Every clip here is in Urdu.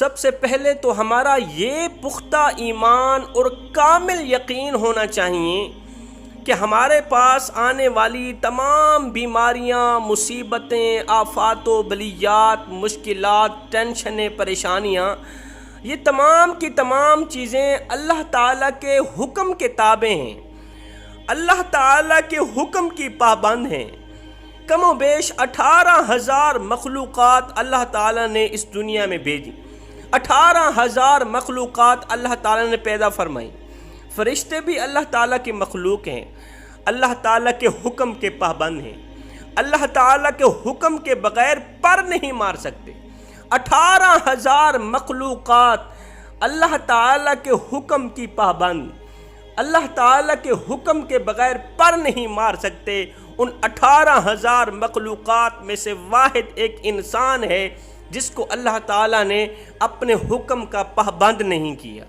سب سے پہلے تو ہمارا یہ پختہ ایمان اور کامل یقین ہونا چاہیے کہ ہمارے پاس آنے والی تمام بیماریاں، مصیبتیں، آفات و بلیات، مشکلات، ٹینشنیں، پریشانیاں، یہ تمام کی تمام چیزیں اللہ تعالیٰ کے حکم کے تابع ہیں، اللہ تعالیٰ کے حکم کی پابند ہیں۔ کم و بیش 18,000 مخلوقات اللہ تعالیٰ نے اس دنیا میں بھیجی، 18,000 مخلوقات اللہ تعالیٰ نے پیدا فرمائی۔ فرشتے بھی اللہ تعالیٰ کی مخلوق ہیں، اللہ تعالیٰ کے حکم کے پابند ہیں، اللہ تعالیٰ کے حکم کے بغیر پر نہیں مار سکتے۔ 18,000 مخلوقات اللہ تعالیٰ کے حکم کی پابند، اللہ تعالیٰ کے حکم کے بغیر پر نہیں مار سکتے۔ ان 18,000 مخلوقات میں سے واحد ایک انسان ہے جس کو اللہ تعالیٰ نے اپنے حکم کا پابند نہیں کیا۔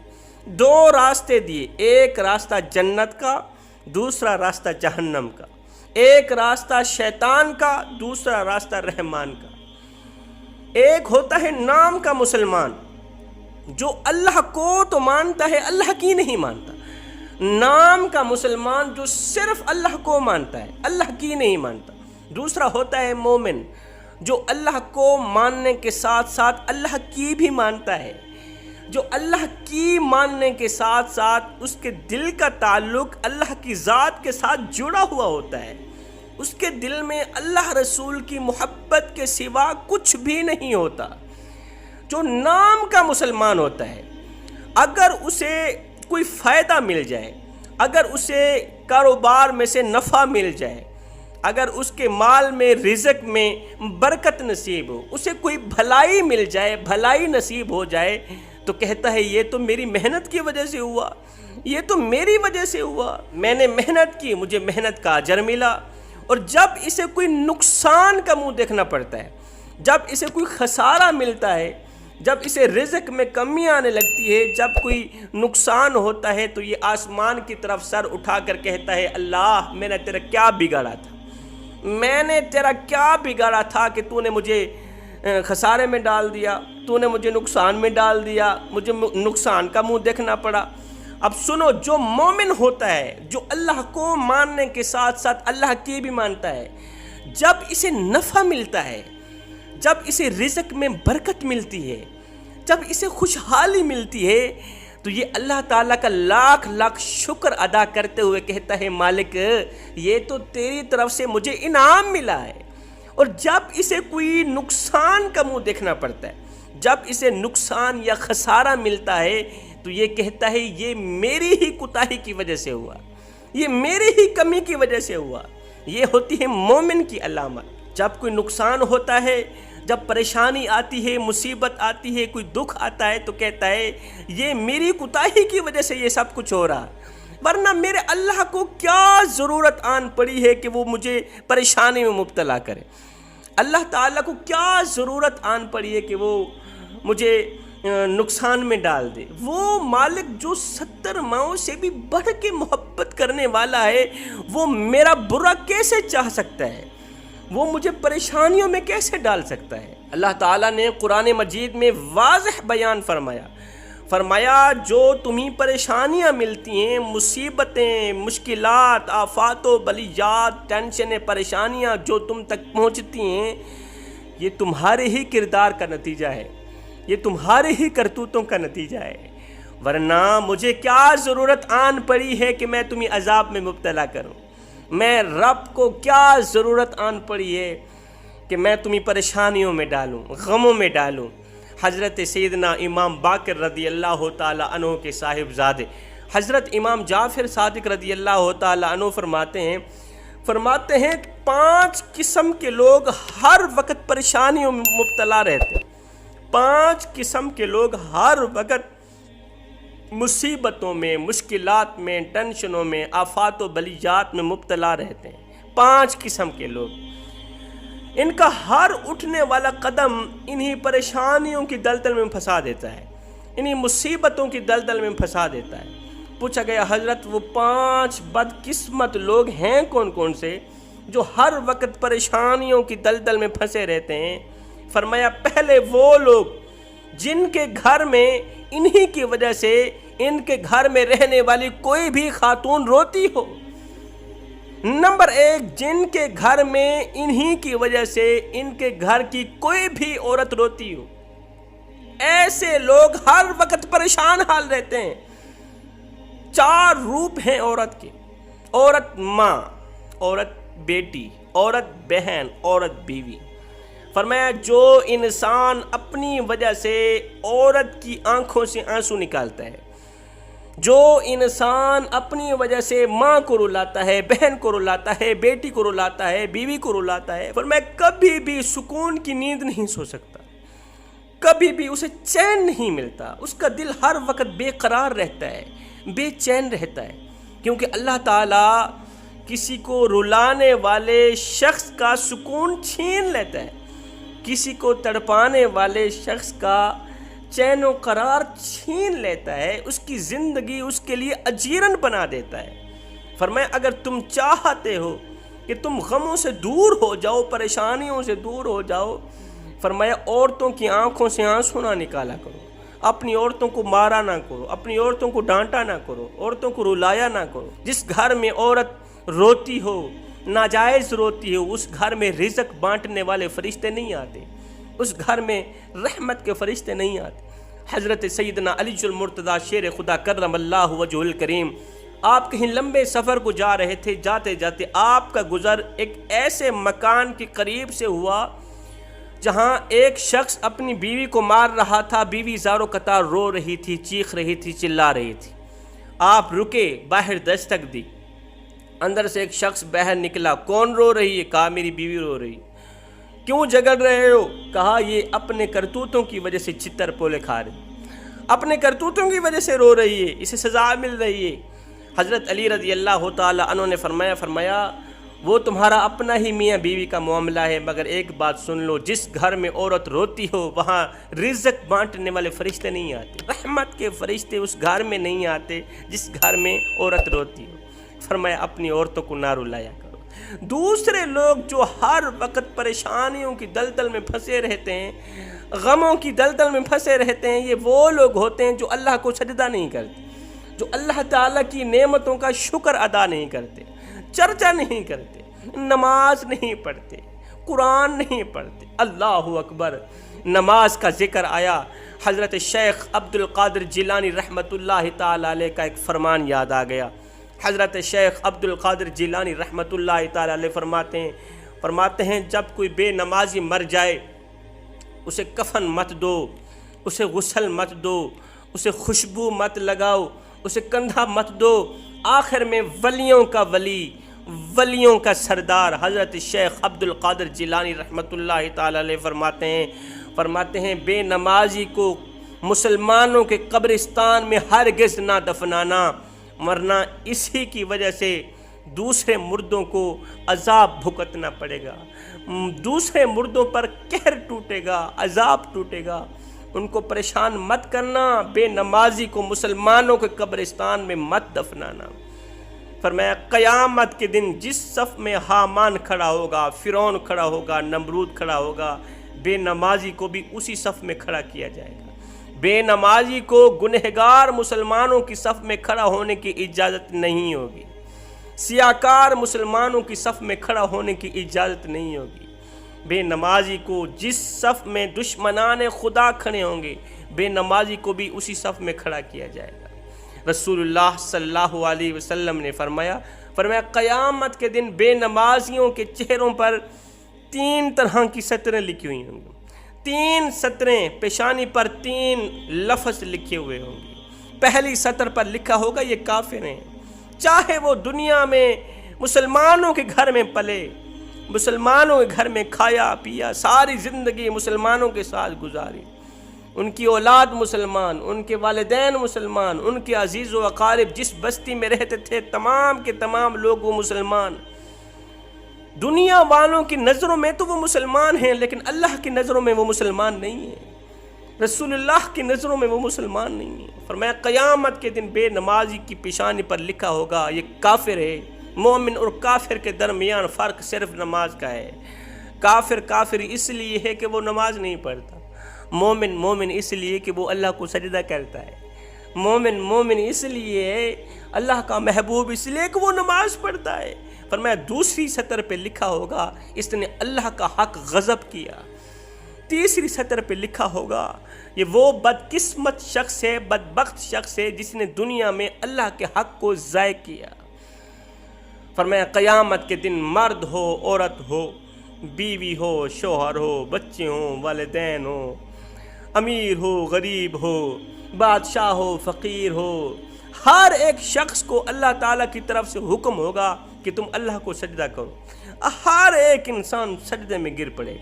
دو راستے دیے، ایک راستہ جنت کا، دوسرا راستہ جہنم کا، ایک راستہ شیطان کا، دوسرا راستہ رحمان کا۔ ایک ہوتا ہے نام کا مسلمان جو اللہ کو تو مانتا ہے، اللہ کی نہیں مانتا۔ نام کا مسلمان جو صرف اللہ کو مانتا ہے، اللہ کی نہیں مانتا۔ دوسرا ہوتا ہے مومن جو اللہ کو ماننے کے ساتھ ساتھ اللہ کی بھی مانتا ہے، جو اللہ کی ماننے کے ساتھ ساتھ اس کے دل کا تعلق اللہ کی ذات کے ساتھ جڑا ہوا ہوتا ہے، اس کے دل میں اللہ رسول کی محبت کے سوا کچھ بھی نہیں ہوتا۔ جو نام کا مسلمان ہوتا ہے، اگر اسے کوئی فائدہ مل جائے، اگر اسے کاروبار میں سے نفع مل جائے، اگر اس کے مال میں، رزق میں برکت نصیب ہو، اسے کوئی بھلائی مل جائے، بھلائی نصیب ہو جائے، تو کہتا ہے یہ تو میری محنت کی وجہ سے ہوا، یہ تو میری وجہ سے ہوا، میں نے محنت کی، مجھے محنت کا اجر ملا۔ اور جب اسے کوئی نقصان کا منہ دیکھنا پڑتا ہے، جب اسے کوئی خسارہ ملتا ہے، جب اسے رزق میں کمی آنے لگتی ہے، جب کوئی نقصان ہوتا ہے، تو یہ آسمان کی طرف سر اٹھا کر کہتا ہے اللہ میں نے تیرا کیا بگاڑا تھا، میں نے تیرا کیا بگاڑا تھا کہ تو نے مجھے خسارے میں ڈال دیا، تو نے مجھے نقصان میں ڈال دیا، مجھے نقصان کا منہ دیکھنا پڑا۔ اب سنو، جو مومن ہوتا ہے، جو اللہ کو ماننے کے ساتھ ساتھ اللہ کی بھی مانتا ہے، جب اسے نفع ملتا ہے، جب اسے رزق میں برکت ملتی ہے، جب اسے خوشحالی ملتی ہے، تو یہ اللہ تعالیٰ کا لاکھ لاکھ شکر ادا کرتے ہوئے کہتا ہے مالک یہ تو تیری طرف سے مجھے انعام ملا ہے۔ اور جب اسے کوئی نقصان کا منہ دیکھنا پڑتا ہے، جب اسے نقصان یا خسارہ ملتا ہے، تو یہ کہتا ہے یہ میری ہی کوتاہی کی وجہ سے ہوا، یہ میری ہی کمی کی وجہ سے ہوا۔ یہ ہوتی ہے مومن کی علامت۔ جب کوئی نقصان ہوتا ہے، جب پریشانی آتی ہے، مصیبت آتی ہے، کوئی دکھ آتا ہے، تو کہتا ہے یہ میری کوتاہی کی وجہ سے یہ سب کچھ ہو رہا، ورنہ میرے اللہ کو کیا ضرورت آن پڑی ہے کہ وہ مجھے پریشانی میں مبتلا کرے، اللہ تعالیٰ کو کیا ضرورت آن پڑی ہے کہ وہ مجھے نقصان میں ڈال دے۔ وہ مالک جو 70 ماؤں سے بھی بڑھ کے محبت کرنے والا ہے، وہ میرا برا کیسے چاہ سکتا ہے، وہ مجھے پریشانیوں میں کیسے ڈال سکتا ہے۔ اللہ تعالیٰ نے قرآن مجید میں واضح بیان فرمایا جو تمہیں پریشانیاں ملتی ہیں، مصیبتیں، مشکلات، آفات و بلیات، ٹینشنیں، پریشانیاں جو تم تک پہنچتی ہیں، یہ تمہارے ہی کردار کا نتیجہ ہے، یہ تمہارے ہی کرتوتوں کا نتیجہ ہے، ورنہ مجھے کیا ضرورت آن پڑی ہے کہ میں تمہیں عذاب میں مبتلا کروں، میں رب کو کیا ضرورت آن پڑی ہے کہ میں تمہیں پریشانیوں میں ڈالوں، غموں میں ڈالوں۔ حضرت سیدنا امام باقر رضی اللہ تعالیٰ عنہ کے صاحبزادے حضرت امام جعفر صادق رضی اللہ تعالیٰ عنہ فرماتے ہیں 5 قسم کے لوگ ہر وقت پریشانیوں میں مبتلا رہتے ہیں، 5 قسم کے لوگ ہر وقت مصیبتوں میں، مشکلات میں، ٹینشنوں میں، آفات و بلیات میں مبتلا رہتے ہیں۔ 5 قسم کے لوگ، ان کا ہر اٹھنے والا قدم انہی پریشانیوں کی دلدل میں پھنسا دیتا ہے، انہی مصیبتوں کی دلدل میں پھنسا دیتا ہے۔ پوچھا گیا حضرت وہ 5 بدقسمت لوگ ہیں کون کون سے جو ہر وقت پریشانیوں کی دلدل میں پھنسے رہتے ہیں؟ فرمایا پہلے وہ لوگ جن کے گھر میں انہی کی وجہ سے ان کے گھر میں رہنے والی کوئی بھی خاتون روتی ہو۔ نمبر 1، جن کے گھر میں انہی کی وجہ سے ان کے گھر کی کوئی بھی عورت روتی ہو۔ ایسے لوگ ہر وقت پریشان حال رہتے ہیں۔ 4 روپ ہیں عورت کے: عورت ماں، عورت بیٹی، عورت بہن، عورت بیوی۔ فرمایا جو انسان اپنی وجہ سے عورت کی آنکھوں سے آنسو نکالتا ہے، جو انسان اپنی وجہ سے ماں کو رلاتا ہے، بہن کو رلاتا ہے، بیٹی کو رلاتا ہے، بیوی کو رلاتا ہے، فرمایا کبھی بھی سکون کی نیند نہیں سو سکتا، کبھی بھی اسے چین نہیں ملتا، اس کا دل ہر وقت بے قرار رہتا ہے، بے چین رہتا ہے، کیونکہ اللہ تعالیٰ کسی کو رلانے والے شخص کا سکون چھین لیتا ہے، کسی کو تڑپانے والے شخص کا چین و قرار چھین لیتا ہے، اس کی زندگی اس کے لیے اجیرن بنا دیتا ہے۔ فرمایا اگر تم چاہتے ہو کہ تم غموں سے دور ہو جاؤ، پریشانیوں سے دور ہو جاؤ، فرمایا عورتوں کی آنکھوں سے آنسو نہ نکالا کرو، اپنی عورتوں کو مارا نہ کرو، اپنی عورتوں کو ڈانٹا نہ کرو، عورتوں کو رلایا نہ کرو۔ جس گھر میں عورت روتی ہو، ناجائز روتی ہو، اس گھر میں رزق بانٹنے والے فرشتے نہیں آتے، اس گھر میں رحمت کے فرشتے نہیں آتے۔ حضرت سیدنا علی المرتضیٰ شیر خدا کرم اللہ وجہ الکریم، آپ کہیں لمبے سفر کو جا رہے تھے، جاتے جاتے آپ کا گزر ایک ایسے مکان کے قریب سے ہوا جہاں ایک شخص اپنی بیوی کو مار رہا تھا، بیوی زارو قطار رو رہی تھی، چیخ رہی تھی، چلا رہی تھی۔ آپ رکے، باہر دستک دی، اندر سے ایک شخص باہر نکلا، کون رو رہی ہے؟ کہا میری بیوی رو رہی۔ کیوں جگڑ رہے ہو؟ کہا یہ اپنے کرتوتوں کی وجہ سے چتر پولے کھا رہی، اپنے کرتوتوں کی وجہ سے رو رہی ہے، اسے سزا مل رہی ہے۔ حضرت علی رضی اللہ تعالی عنہ نے فرمایا وہ تمہارا اپنا ہی میاں بیوی کا معاملہ ہے، مگر ایک بات سن لو، جس گھر میں عورت روتی ہو وہاں رزق بانٹنے والے فرشتے نہیں آتے، رحمت کے فرشتے اس گھر میں نہیں آتے جس گھر میں عورت روتی ہو۔ فرمایا اپنی عورتوں کو نہ رلایا کرو۔ دوسرے لوگ جو ہر وقت پریشانیوں کی دلدل میں پھنسے رہتے ہیں، غموں کی دلدل میں پھنسے رہتے ہیں، یہ وہ لوگ ہوتے ہیں جو اللہ کو سجدہ نہیں کرتے، جو اللہ تعالیٰ کی نعمتوں کا شکر ادا نہیں کرتے، چرچا نہیں کرتے، نماز نہیں پڑھتے، قرآن نہیں پڑھتے۔ اللہ اکبر، نماز کا ذکر آیا، حضرت شیخ عبد القادر جیلانی رحمۃ اللہ تعالیٰ علیہ کا ایک فرمان یاد آ گیا۔ حضرت شیخ عبد القادر جیلانی رحمۃ اللہ تعالیٰ علیہ فرماتے ہیں جب کوئی بے نمازی مر جائے اسے کفن مت دو، اسے غسل مت دو، اسے خوشبو مت لگاؤ، اسے کندھا مت دو، آخر میں ولیوں کا ولی، ولیوں کا سردار حضرت شیخ عبد القادر جیلانی رحمۃ اللہ تعالیٰ علیہ فرماتے ہیں بے نمازی کو مسلمانوں کے قبرستان میں ہرگز نہ دفنانا، ورنہ اسی کی وجہ سے دوسرے مردوں کو عذاب بھگتنا پڑے گا، دوسرے مردوں پر قہر ٹوٹے گا، عذاب ٹوٹے گا۔ ان کو پریشان مت کرنا، بے نمازی کو مسلمانوں کے قبرستان میں مت دفنانا۔ فرمایا قیامت کے دن جس صف میں حامان کھڑا ہوگا، فرعون کھڑا ہوگا، نمرود کھڑا ہوگا، بے نمازی کو بھی اسی صف میں کھڑا کیا جائے گا۔ بے نمازی کو گنہگار مسلمانوں کی صف میں کھڑا ہونے کی اجازت نہیں ہوگی، سیاکار مسلمانوں کی صف میں کھڑا ہونے کی اجازت نہیں ہوگی۔ بے نمازی کو جس صف میں دشمنان خدا کھڑے ہوں گے، بے نمازی کو بھی اسی صف میں کھڑا کیا جائے گا۔ رسول اللہ صلی اللہ علیہ وسلم نے فرمایا قیامت کے دن بے نمازیوں کے چہروں پر 3 طرح کی سطریں لکھی ہوئی ہوں گی، 3 سطریں، پیشانی پر 3 لفظ لکھے ہوئے ہوں گے۔ پہلی سطر پر لکھا ہوگا یہ کافر ہیں، چاہے وہ دنیا میں مسلمانوں کے گھر میں پلے، مسلمانوں کے گھر میں کھایا پیا، ساری زندگی مسلمانوں کے ساتھ گزاری، ان کی اولاد مسلمان، ان کے والدین مسلمان، ان کے عزیز و اقارب جس بستی میں رہتے تھے تمام کے تمام لوگ وہ مسلمان۔ دنیا والوں کی نظروں میں تو وہ مسلمان ہیں، لیکن اللہ کی نظروں میں وہ مسلمان نہیں ہیں، رسول اللہ کی نظروں میں وہ مسلمان نہیں ہیں۔ فرمایا قیامت کے دن بے نمازی کی پیشانی پر لکھا ہوگا یہ کافر ہے۔ مومن اور کافر کے درمیان فرق صرف نماز کا ہے۔ کافر اس لیے ہے کہ وہ نماز نہیں پڑھتا، مومن اس لیے کہ وہ اللہ کو سجدہ کرتا ہے، مومن اس لیے اللہ کا محبوب اس لیے کہ وہ نماز پڑھتا ہے۔ فرمایا دوسری سطر پہ لکھا ہوگا اس نے اللہ کا حق غضب کیا، تیسری سطر پہ لکھا ہوگا یہ وہ بدقسمت شخص ہے، بدبخت شخص ہے جس نے دنیا میں اللہ کے حق کو ضائع کیا۔ فرمایا قیامت کے دن مرد ہو، عورت ہو، بیوی ہو، شوہر ہو، بچے ہوں، والدین ہو، امیر ہو، غریب ہو، بادشاہ ہو، فقیر ہو، ہر ایک شخص کو اللہ تعالیٰ کی طرف سے حکم ہوگا کہ تم اللہ کو سجدہ کرو۔ ہر ایک انسان سجدے میں گر پڑے۔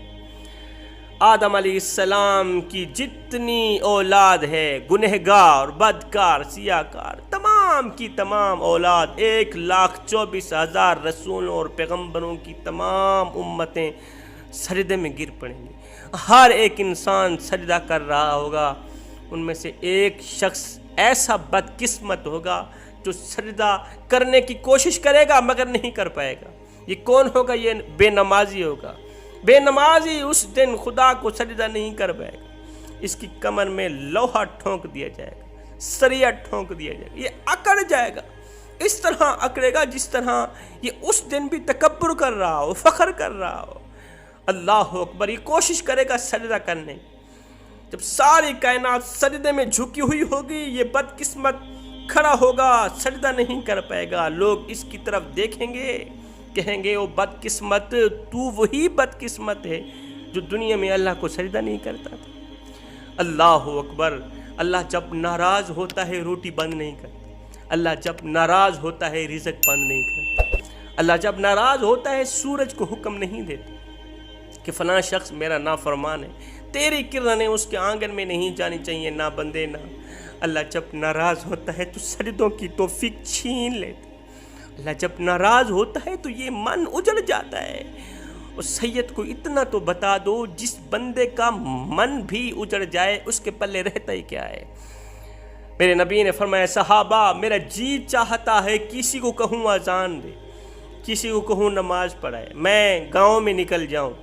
آدم علیہ السلام کی جتنی اولاد ہے، گنہگار، بدکار، سیاہکار، تمام کی تمام اولاد، 1,24,000 رسولوں اور پیغمبروں کی تمام امتیں سجدے میں گر پڑیں گی۔ ہر ایک انسان سجدہ کر رہا ہوگا، ان میں سے ایک شخص ایسا بدقسمت ہوگا جو سجدہ کرنے کی کوشش کرے گا مگر نہیں کر پائے گا۔ یہ کون ہوگا؟ یہ بے نمازی ہوگا۔ بے نمازی اس دن خدا کو سجدہ نہیں کر پائے گا، اس کی کمر میں لوہا ٹھونک دیا جائے گا، سریا ٹھونک دیا جائے گا، یہ اکڑ جائے گا، اس طرح اکڑے گا جس طرح یہ اس دن بھی تکبر کر رہا ہو، فخر کر رہا ہو۔ اللہ اکبر، یہ کوشش کرے گا سجدہ کرنے کی۔ جب ساری کائنات سجدے میں جھکی ہوئی ہوگی، یہ بدقسمت کھڑا ہوگا، سجدہ نہیں کر پائے گا۔ لوگ اس کی طرف دیکھیں گے، کہیں گے وہ بدقسمت، تو وہی بدقسمت ہے جو دنیا میں اللہ کو سجدہ نہیں کرتا تھا۔ اللہ اکبر، اللہ جب ناراض ہوتا ہے روٹی بند نہیں کرتا، اللہ جب ناراض ہوتا ہے رزق بند نہیں کرتا، اللہ جب ناراض ہوتا ہے سورج کو حکم نہیں دیتا کہ فلاں شخص میرا نافرمان ہے، تیری کرنیں اس کے آنگن میں نہیں جانی چاہیے، نہ بندے نہ۔ اللہ جب ناراض ہوتا ہے تو سجدوں کی توفیق چھین لیتا۔ اللہ جب ناراض ہوتا ہے تو یہ من اجڑ جاتا ہے۔ اور سید کو اتنا تو بتا دو، جس بندے کا من بھی اجڑ جائے اس کے پلے رہتا ہی کیا ہے۔ میرے نبی نے فرمایا صحابہ، میرا جی چاہتا ہے کسی کو کہوں اذان دے، کسی کو کہوں نماز پڑھائے، میں گاؤں میں نکل جاؤں،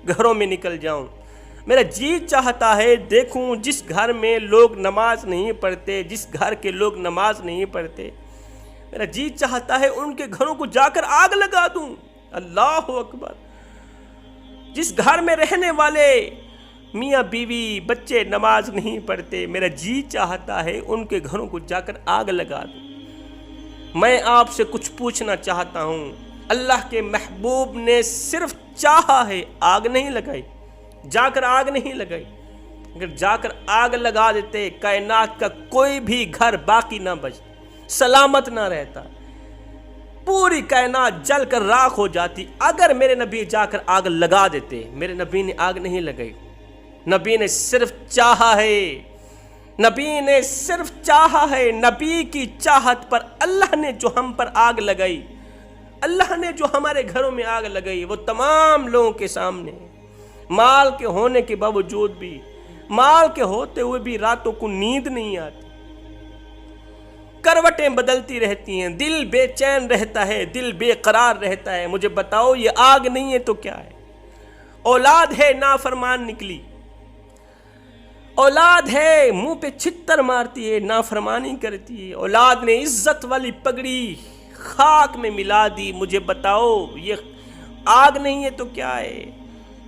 گھروں میں نکل جاؤں، میرا جی چاہتا ہے دیکھوں جس گھر میں لوگ نماز نہیں پڑھتے، جس گھر کے لوگ نماز نہیں پڑھتے، میرا جی چاہتا ہے ان کے گھروں کو جا کر آگ لگا دوں۔ اللہ اکبر، جس گھر میں رہنے والے میاں بیوی بچے نماز نہیں پڑھتے، میرا جی چاہتا ہے ان کے گھروں کو جا کر آگ لگا دوں۔ میں آپ سے کچھ پوچھنا چاہتا ہوں، اللہ کے محبوب نے صرف چاہا ہے، آگ نہیں لگائی، جا کر آگ نہیں لگائی۔ اگر جا کر آگ لگا دیتے کائنات کا کوئی بھی گھر باقی نہ بچتا، سلامت نہ رہتا، پوری کائنات جل کر راکھ ہو جاتی۔ اگر میرے نبی جا کر آگ لگا دیتے، میرے نبی نے آگ نہیں لگائی، نبی نے صرف چاہا ہے، نبی نے صرف چاہا ہے۔ نبی کی چاہت پر اللہ نے جو ہم پر آگ لگائی، اللہ نے جو ہمارے گھروں میں آگ لگائی، وہ تمام لوگوں کے سامنے، مال کے ہونے کے باوجود بھی، مال کے ہوتے ہوئے بھی راتوں کو نیند نہیں آتی، کروٹیں بدلتی رہتی ہیں، دل بے چین رہتا ہے، دل بے قرار رہتا ہے۔ مجھے بتاؤ یہ آگ نہیں ہے تو کیا ہے؟ اولاد ہے نافرمان نکلی، اولاد ہے منہ پہ چھتر مارتی ہے، نافرمانی کرتی ہے، اولاد نے عزت والی پگڑی خاک میں ملا دی۔ مجھے بتاؤ یہ آگ نہیں ہے تو کیا ہے؟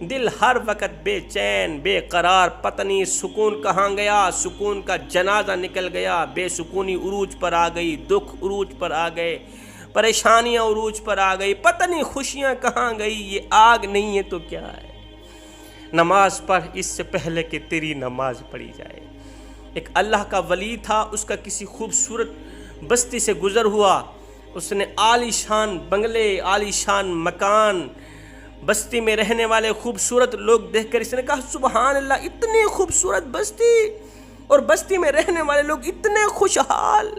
دل ہر وقت بے چین بے قرار، پتہ نہیں سکون کہاں گیا، سکون کا جنازہ نکل گیا، بے سکونی عروج پر آ گئی، دکھ عروج پر آ گئے، پریشانیاں عروج پر آ گئی، پتہ نہیں خوشیاں کہاں گئی۔ یہ آگ نہیں ہے تو کیا ہے؟ نماز پڑھ اس سے پہلے کہ تیری نماز پڑھی جائے۔ ایک اللہ کا ولی تھا، اس کا کسی خوبصورت بستی سے گزر ہوا، اس نے عالی شان بنگلے، عالی شان مکان، بستی میں رہنے والے خوبصورت لوگ دیکھ کر اس نے کہا سبحان اللہ، اتنی خوبصورت بستی اور بستی میں رہنے والے لوگ اتنے خوشحال۔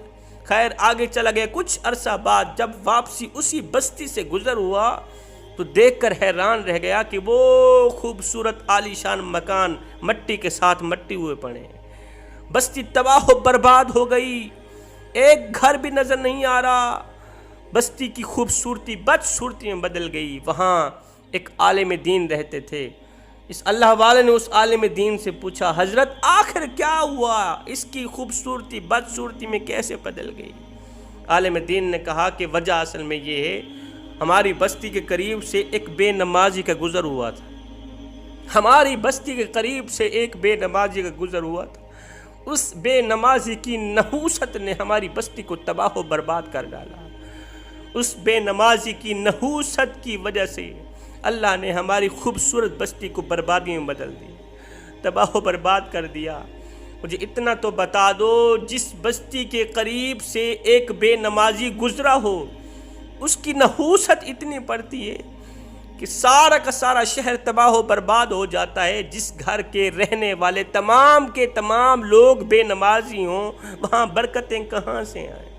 خیر آگے چلا گیا، کچھ عرصہ بعد جب واپسی اسی بستی سے گزر ہوا تو دیکھ کر حیران رہ گیا کہ وہ خوبصورت عالی شان مکان مٹی کے ساتھ مٹی ہوئے پڑے ہیں، بستی تباہ و برباد ہو گئی، ایک گھر بھی نظر نہیں آ رہا، بستی کی خوبصورتی بدصورتی میں بدل گئی۔ وہاں ایک عالم دین رہتے تھے اس اللہ والے نے اس عالم دین سے پوچھا حضرت آخر کیا ہوا، اس کی خوبصورتی بدصورتی میں کیسے بدل گئی؟ عالم دین نے کہا کہ وجہ اصل میں یہ ہے، ہماری بستی کے قریب سے ایک بے نمازی کا گزر ہوا تھا، ہماری بستی کے قریب سے ایک بے نمازی کا گزر ہوا تھا، اس بے نمازی کی نحوست نے ہماری بستی کو تباہ و برباد کر ڈالا، اس بے نمازی کی نحوست کی وجہ سے اللہ نے ہماری خوبصورت بستی کو بربادی میں بدل دی، تباہ و برباد کر دیا۔ مجھے اتنا تو بتا دو، جس بستی کے قریب سے ایک بے نمازی گزرا ہو، اس کی نحوست اتنی پڑتی ہے کہ سارا کا سارا شہر تباہ و برباد ہو جاتا ہے۔ جس گھر کے رہنے والے تمام کے تمام لوگ بے نمازی ہوں، وہاں برکتیں کہاں سے آئیں،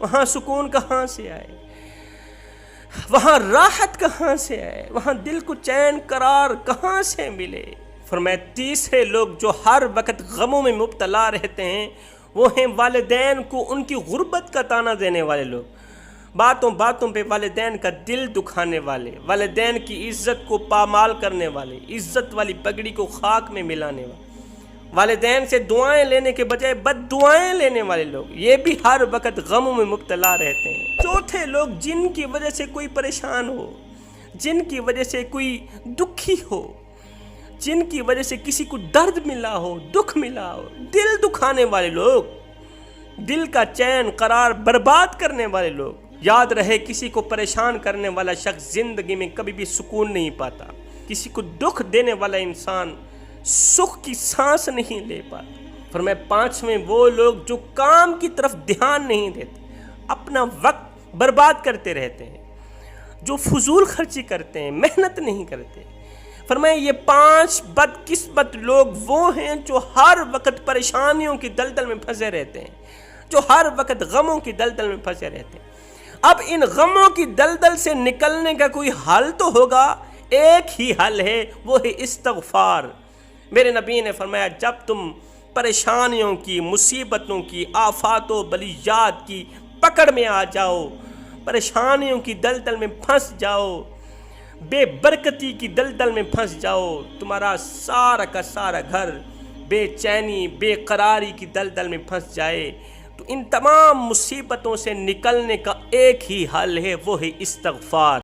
وہاں سکون کہاں سے آئے، وہاں راحت کہاں سے آئے، وہاں دل کو چین قرار کہاں سے ملے؟ فرمایا تیسرے لوگ جو ہر وقت غموں میں مبتلا رہتے ہیں، وہ ہیں والدین کو ان کی غربت کا تانا دینے والے لوگ، باتوں باتوں پہ والدین کا دل دکھانے والے، والدین کی عزت کو پامال کرنے والے، عزت والی پگڑی کو خاک میں ملانے والے، والدین سے دعائیں لینے کے بجائے بد دعائیں لینے والے لوگ، یہ بھی ہر وقت غموں میں مبتلا رہتے ہیں۔ چوتھے لوگ جن کی وجہ سے کوئی پریشان ہو، جن کی وجہ سے کوئی دکھی ہو، جن کی وجہ سے کسی کو درد ملا ہو، دکھ ملا ہو، دل دکھانے والے لوگ، دل کا چین قرار برباد کرنے والے لوگ۔ یاد رہے کسی کو پریشان کرنے والا شخص زندگی میں کبھی بھی سکون نہیں پاتا، کسی کو دکھ دینے والا انسان سکھ کی سانس نہیں لے پاتا۔ فرمایا پانچویں وہ لوگ جو کام کی طرف دھیان نہیں دیتے، اپنا وقت برباد کرتے رہتے ہیں، جو فضول خرچی کرتے ہیں، محنت نہیں کرتے۔ فرمایا یہ 5 بدقسمت لوگ وہ ہیں جو ہر وقت پریشانیوں کی دلدل میں پھنسے رہتے ہیں، جو ہر وقت غموں کی دلدل میں پھنسے رہتے ہیں۔ اب ان غموں کی دلدل سے نکلنے کا کوئی حل تو ہوگا، ایک ہی حل ہے، وہ ہے استغفار۔ میرے نبی نے فرمایا جب تم پریشانیوں کی، مصیبتوں کی، آفات و بلیات کی پکڑ میں آ جاؤ، پریشانیوں کی دلدل میں پھنس جاؤ، بے برکتی کی دلدل میں پھنس جاؤ، تمہارا سارا کا سارا گھر بے چینی، بے قراری کی دلدل میں پھنس جائے، تو ان تمام مصیبتوں سے نکلنے کا ایک ہی حل ہے، وہ ہے استغفار۔